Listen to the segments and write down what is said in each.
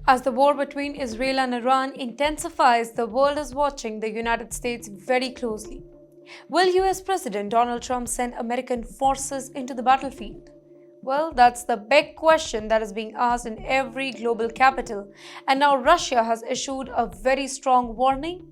As the war between Israel and Iran intensifies, the world is watching the United States very closely. Will US President Donald Trump send American forces into the battlefield? Well, that's the big question that is being asked in every global capital. And now Russia has issued a very strong warning,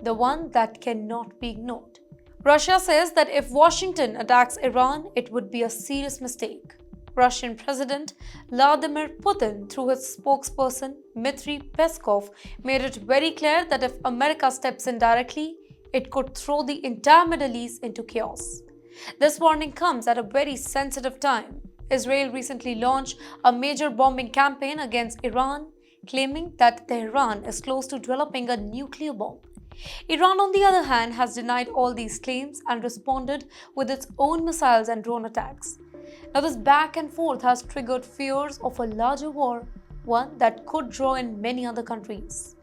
the one that cannot be ignored. Russia says that if Washington attacks Iran, it would be a serious mistake. Russian President Vladimir Putin, through his spokesperson Dmitry Peskov, made it very clear that if America steps in directly, it could throw the entire Middle East into chaos. This warning comes at a very sensitive time. Israel recently launched a major bombing campaign against Iran, claiming that Tehran is close to developing a nuclear bomb. Iran, on the other hand, has denied all these claims and responded with its own missiles and drone attacks. Now, this back and forth has triggered fears of a larger war, one that could draw in many other countries.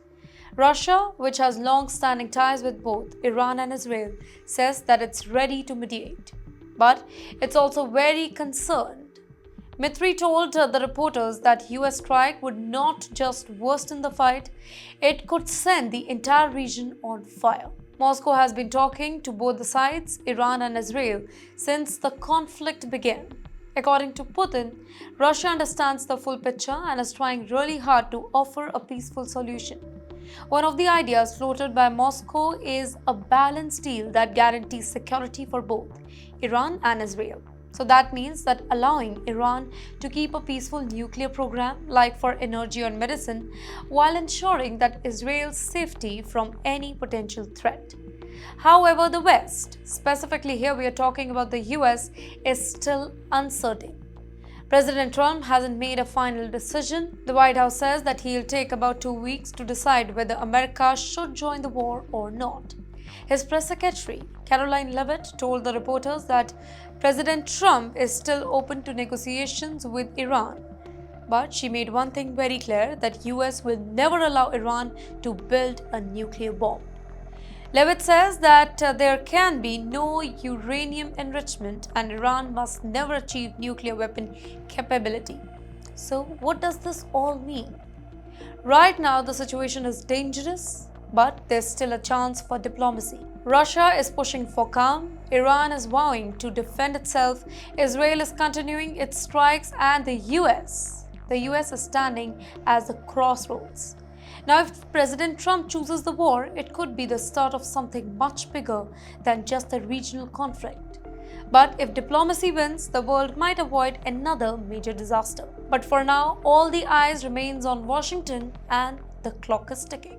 Russia, which has long-standing ties with both Iran and Israel, says that it's ready to mediate. But it's also very concerned. Dmitry told the reporters that US strike would not just worsen the fight, it could send the entire region on fire. Moscow has been talking to both the sides, Iran and Israel, since the conflict began. According to Putin, Russia understands the full picture and is trying really hard to offer a peaceful solution. One of the ideas floated by Moscow is a balanced deal that guarantees security for both Iran and Israel. So that means that allowing Iran to keep a peaceful nuclear program, like for energy or medicine, while ensuring that Israel's safety from any potential threat. However, the West, specifically here we are talking about the US, is still uncertain. President Trump hasn't made a final decision. The White House says that he'll take about 2 weeks to decide whether America should join the war or not. His press secretary, Caroline Leavitt, told the reporters that President Trump is still open to negotiations with Iran. But she made one thing very clear, that US will never allow Iran to build a nuclear bomb. Leavitt says that there can be no uranium enrichment and Iran must never achieve nuclear weapon capability. So what does this all mean? Right now the situation is dangerous, but there's still a chance for diplomacy. Russia is pushing for calm, Iran is vowing to defend itself, Israel is continuing its strikes, and the US is standing as a crossroads. Now, if President Trump chooses the war, it could be the start of something much bigger than just a regional conflict. But if diplomacy wins, the world might avoid another major disaster. But for now, all the eyes remains on Washington and the clock is ticking.